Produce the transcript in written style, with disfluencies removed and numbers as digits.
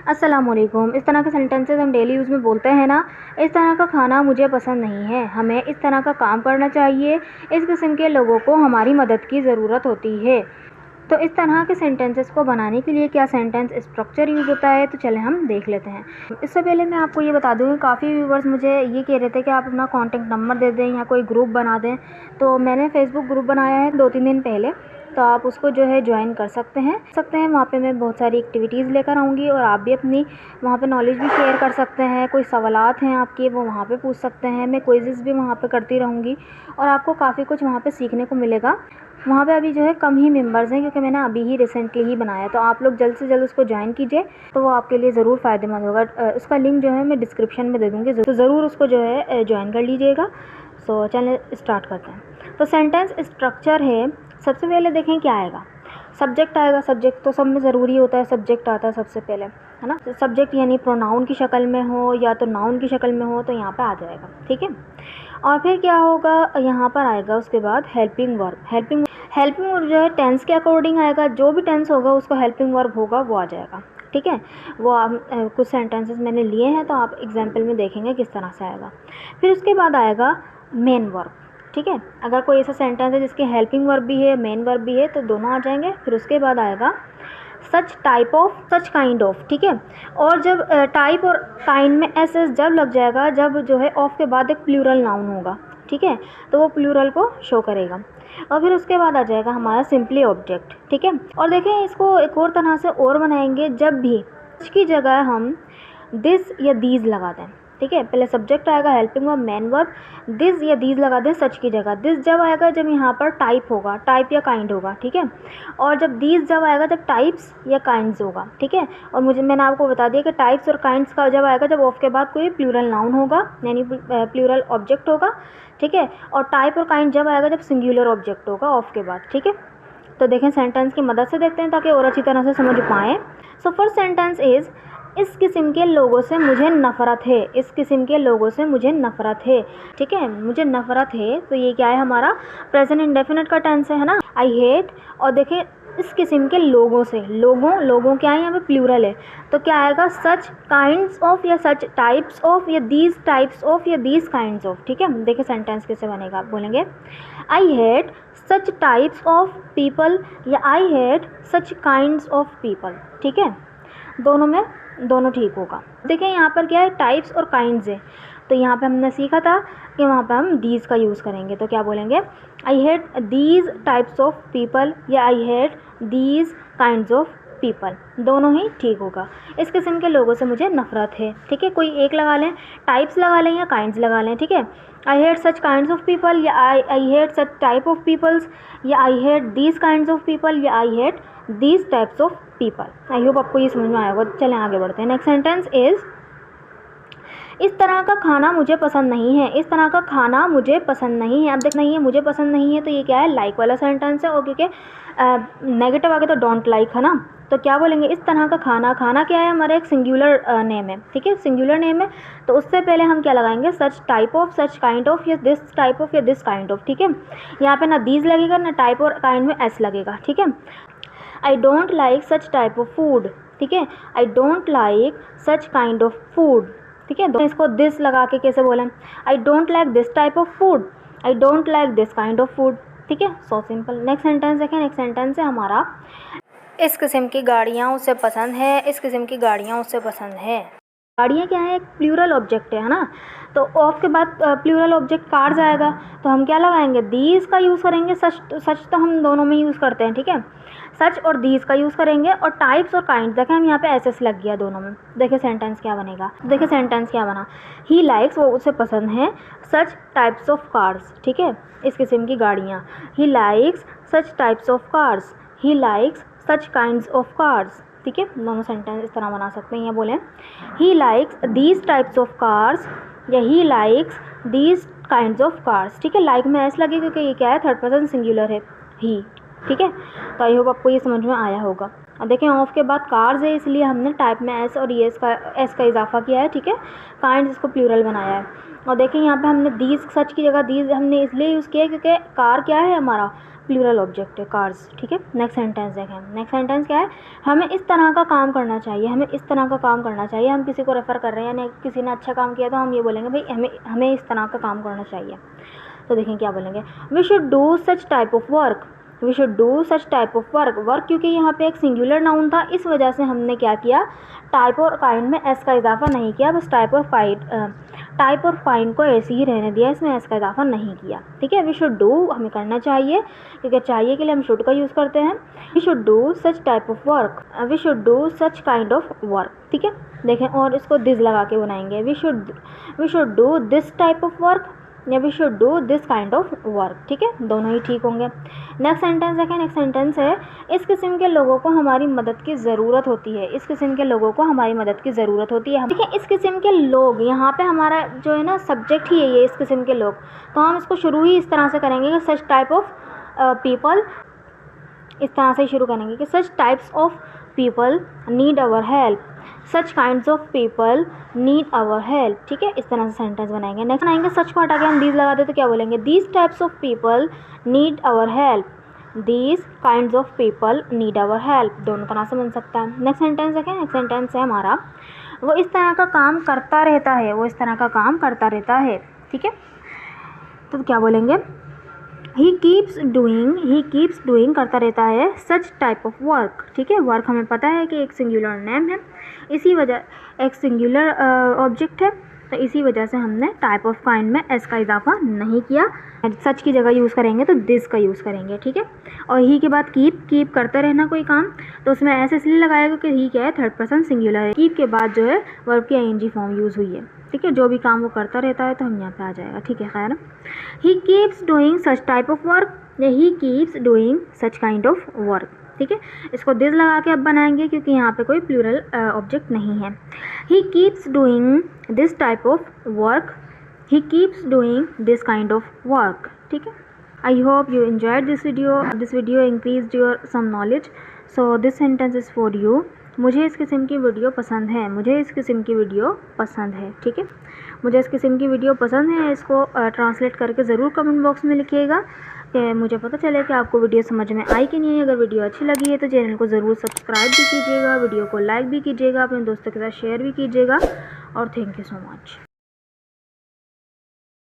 अस्सलामुअलैकुम। इस तरह के सेंटेंसेस हम डेली यूज़ में बोलते हैं ना, इस तरह का खाना मुझे पसंद नहीं है, हमें इस तरह का काम करना चाहिए, इस किस्म के लोगों को हमारी मदद की ज़रूरत होती है। तो इस तरह के सेंटेंसेस को बनाने के लिए क्या सेंटेंस स्ट्रक्चर यूज़ होता है, तो चलें हम देख लेते हैं। इससे पहले मैं आपको ये बता दूँ, काफ़ी व्यूवर्स मुझे ये कह रहे थे कि आप अपना कॉन्टैक्ट नंबर दे दें या कोई ग्रुप बना दें। तो मैंने फ़ेसबुक ग्रुप बनाया है 2-3 दिन पहले, तो आप उसको जो है ज्वाइन कर सकते हैं। वहाँ पे मैं बहुत सारी एक्टिविटीज़ लेकर आऊँगी और आप भी अपनी वहाँ पे नॉलेज भी शेयर कर सकते हैं। कोई सवालात हैं आपके, वो वहाँ पे पूछ सकते हैं। मैं क्विज़ेस भी वहाँ पे करती रहूँगी और आपको काफ़ी कुछ वहाँ पे सीखने को मिलेगा। वहाँ पे अभी जो है कम ही मेंबर्स हैं, क्योंकि मैंने अभी ही रिसेंटली ही बनाया, तो आप लोग जल्द से जल्द उसको ज्वाइन कीजिए, तो वो आपके लिए ज़रूर फ़ायदेमंद होगा। उसका लिंक जो है मैं डिस्क्रिप्शन में दे दूँगी, तो ज़रूर उसको जो है ज्वाइन कर लीजिएगा। सो चलिए स्टार्ट करते हैं। तो सेंटेंस स्ट्रक्चर है, सबसे पहले देखें क्या आएगा। सब्जेक्ट आएगा। सब्जेक्ट तो सब में ज़रूरी होता है, सब्जेक्ट आता है सबसे पहले, है ना। सब्जेक्ट यानी प्रोनाउन की शक्ल में हो या तो नाउन की शक्ल में हो, तो यहाँ पे आ जाएगा, ठीक है। और फिर क्या होगा, यहाँ पर आएगा उसके बाद हेल्पिंग वर्ब। हेल्पिंग वर्ब जो है टेंस के अकॉर्डिंग आएगा, जो भी टेंस होगा उसको हेल्पिंग वर्ब होगा वो आ जाएगा, ठीक है। वो कुछ सेंटेंसेस मैंने लिए हैं, तो आप एग्जाम्पल में देखेंगे किस तरह से आएगा। फिर उसके बाद आएगा मेन वर्ब, ठीक है। अगर कोई ऐसा सेंटेंस है जिसकी हेल्पिंग वर्ब भी है, मेन वर्ब भी है, तो दोनों आ जाएंगे। फिर उसके बाद आएगा सच type of, such kind of, ठीक है। और जब टाइप और काइंड में एस जब लग जाएगा, जब जो है ऑफ के बाद एक प्लूरल नाउन होगा, ठीक है, तो वो प्लूरल को शो करेगा। और फिर उसके बाद आ जाएगा हमारा सिंपली ऑब्जेक्ट, ठीक है। और देखें, इसको एक और तरह से और बनाएंगे, जब भी इसकी जगह हम दिस या दीज लगा दें, ठीक है। पहले सब्जेक्ट आएगा, helping verb, main verb, this या दीज लगा दें सच की जगह। दिस जब आएगा जब यहाँ पर टाइप होगा, टाइप या काइंड होगा, ठीक है। और जब दीज जब आएगा जब टाइप्स या काइंड्स होगा, ठीक है। और मैंने आपको बता दिया कि टाइप्स और काइंड्स का जब आएगा जब ऑफ के बाद कोई प्लूरल नाउन होगा, यानी प्लूरल ऑब्जेक्ट होगा, ठीक है। और टाइप और काइंड जब आएगा जब सिंगुलर ऑब्जेक्ट होगा ऑफ के बाद, ठीक है। तो देखें, सेंटेंस की मदद से देखते हैं ताकि और अच्छी तरह से समझ पाएँ। सो फर्स्ट सेंटेंस इज़, इस किस्म के लोगों से मुझे नफ़रत है। इस किस्म के लोगों से मुझे नफ़रत है, ठीक है। मुझे नफ़रत है, तो ये क्या है, हमारा प्रेजेंट इंडेफिनिट का टेंस है ना, आई हेट। और देखें, इस किस्म के लोगों से, लोगों क्या है, यहाँ पे प्लूरल है, तो क्या आएगा, सच काइंड्स ऑफ या सच टाइप्स ऑफ या दीज टाइप्स ऑफ या दीज काइंड्स ऑफ, ठीक है। देखिए सेंटेंस कैसे बनेगा, आप बोलेंगे I hate such types of people या I hate such kinds of people, ठीक है। दोनों ठीक होगा। देखिए यहाँ पर क्या है, टाइप्स और काइंड्स है, तो यहाँ पे हमने सीखा था कि वहाँ पे हम दीज का यूज़ करेंगे, तो क्या बोलेंगे, I hate these types of people या I hate these kinds of people, दोनों ही ठीक होगा। इस किस्म के लोगों से मुझे नफ़रत है, ठीक है। कोई एक लगा लें, टाइप्स लगा लें या काइंड्स लगा लें, ठीक है। I hate such kinds of people या I hate such type of peoples या I hate these kinds of people या I hate these types of people. I hope आपको ये समझ में आया होगा। चलें आगे बढ़ते हैं। नेक्स्ट सेंटेंस इज़, इस तरह का खाना मुझे पसंद नहीं है। इस तरह का खाना मुझे पसंद नहीं है। अब देख, नहीं है, मुझे पसंद नहीं है, तो ये क्या है, लाइक वाला सेंटेंस है। और क्योंकि नेगेटिव आगे तो डोंट लाइक है ना, तो क्या बोलेंगे, इस तरह का खाना। खाना क्या है, हमारा एक सिंगुलर नेम है, ठीक है, सिंगुलर नेम है। तो उससे पहले हम क्या लगाएंगे, सच type of, such kind of या दिस टाइप ऑफ या दिस काइंड ऑफ, ठीक है। यहाँ पे ना दीज लगेगा ना टाइप और काइंड में एस लगेगा, ठीक है। I don't like such type of food, ठीक है। I don't like such kind of food, ठीक है। तो इसको दिस लगा के कैसे बोलें, I don't like this type of food, I don't like this kind of food, ठीक है। So simple. नेक्स्ट सेंटेंस देखें। नेक्स्ट सेंटेंस है हमारा, इस किस्म की गाड़ियाँ उसे पसंद है। इस किस्म की गाड़ियाँ उसे पसंद है। गाड़ियाँ क्या है, एक प्लूरल ऑब्जेक्ट है ना, तो ऑफ के बाद प्लूरल ऑब्जेक्ट कार्स आएगा, तो हम क्या लगाएंगे, दीज का यूज़ करेंगे। सच तो हम दोनों में यूज़ करते हैं, ठीक है। सच और दीज का यूज़ करेंगे। और टाइप्स और काइंड देखें, हम यहाँ पे एस लग गया दोनों में। देखिए सेंटेंस क्या बनेगा, देखिए सेंटेंस क्या बना, ही लाइक्स, वो उसे पसंद है, सच टाइप्स ऑफ कार्स, ठीक है, इस किस्म की गाड़ियाँ। He likes such types of cars, he likes such kinds of cars, ठीक है। दोनों सेंटेंस इस तरह बना सकते हैं। या बोलें, he likes these types of cars या he likes these kinds of cars, ठीक है। लाइक में एस लगे क्योंकि ये क्या है, थर्ड पर्सन सिंगुलर है, ही, ठीक है। तो आई होप आपको ये समझ में आया होगा। और देखें ऑफ के बाद कार्स है, इसलिए हमने टाइप में एस और एस का इजाफा किया है, ठीक है। काइंड्स इसको प्लूरल बनाया है। और देखें यहाँ पे हमने दीज सच की जगह दीज हमने इसलिए यूज़ किया है क्योंकि कार क्या है हमारा प्लूरल ऑब्जेक्ट है, कार्स, ठीक है। नेक्स्ट सेंटेंस देखें, नेक्स्ट सेंटेंस क्या है, हमें इस तरह का काम करना चाहिए, हमें इस तरह का काम करना चाहिए। हम किसी को रेफ़र कर रहे हैं, यानी किसी ने अच्छा काम किया तो हम ये बोलेंगे भाई हमें इस तरह का काम करना चाहिए। तो देखें क्या बोलेंगे, we should do such type of work, we should do such type of work. Work क्योंकि यहाँ पे एक सिंगुलर नाउन था, इस वजह से हमने क्या किया, टाइप और काइंड में एस का इजाफा नहीं किया, बस टाइप और काइंड को ऐसे ही रहने दिया, इसमें एस का इजाफा नहीं किया, ठीक है। वी शुड डू हमें करना चाहिए, क्योंकि चाहिए के लिए हम शुड का यूज़ करते हैं। We should do such type of work, we should do such kind of work, ठीक है। देखें और इसको दिस लगा के बनाएंगे, we should do this type of work या we should do this kind of work, ठीक है, दोनों ही ठीक होंगे। नेक्स्ट सेंटेंस देखें, नेक्स्ट सेंटेंस है, इस किस्म के लोगों को हमारी मदद की ज़रूरत होती है, इस किस्म के लोगों को हमारी मदद की ज़रूरत होती है। देखिए इस किस्म के लोग, यहाँ पे हमारा जो है ना सब्जेक्ट ही है ये, इस किस्म के लोग, तो हम इसको शुरू ही इस तरह से करेंगे कि सच टाइप ऑफ पीपल, इस तरह से शुरू करेंगे कि such types of people need our help, such kinds of people need our help, ठीक है। इस तरह से सेंटेंस बनाएंगे। नेक्स्ट बनाएंगे, सच को हटा के हम दीज लगा दे तो क्या बोलेंगे, these types of people need our help, these kinds of people need our help, दोनों तरह से बन सकता है। नेक्स्ट सेंटेंस देखें, नेक्स्ट सेंटेंस है हमारा, वो इस तरह का काम करता रहता है, वो इस तरह का काम करता रहता है, ठीक है। तो क्या बोलेंगे, ही कीप्स डूइंग करता रहता है सच टाइप ऑफ वर्क, ठीक है। वर्क हमें पता है कि एक सिंगुलर नेम है, इसी वजह एक सिंगुलर ऑब्जेक्ट है, तो इसी वजह से हमने टाइप ऑफ काइंड में एस का इजाफा नहीं किया। सच की जगह यूज़ करेंगे तो दिस का यूज़ करेंगे, ठीक है। और ही के बाद कीप करते रहना कोई काम, तो उसमें एस इसलिए लगाया क्योंकि ही क्या है, थर्ड पर्सन सिंगुलर है। कीप के बाद जो है वर्ब की आईएनजी फॉर्म यूज़ हुई है, ठीक है। जो भी काम वो करता रहता है तो हम यहाँ पे आ जाएगा, ठीक है। खैर, he keeps doing such type of work या he keeps doing such kind of work, ठीक है। इसको दिस लगा के अब बनाएंगे क्योंकि यहाँ पे कोई प्लूरल ऑब्जेक्ट नहीं है। ही keeps doing this type of work, he keeps doing this kind of work, ठीक है। I hope you enjoyed this video increased your some knowledge, so this sentence is for you। मुझे इस किस्म की video पसंद है, मुझे इस किस्म की वीडियो पसंद है, ठीक है। मुझे इस किस्म की वीडियो पसंद है, इसको ट्रांसलेट करके ज़रूर कमेंट बॉक्स में लिखिएगा कि मुझे पता चले कि आपको वीडियो समझ में आई कि नहीं। अगर वीडियो अच्छी लगी है तो चैनल को ज़रूर सब्सक्राइब भी कीजिएगा, वीडियो को लाइक भी कीजिएगा, अपने दोस्तों के साथ शेयर भी कीजिएगा, और थैंक यू सो मच।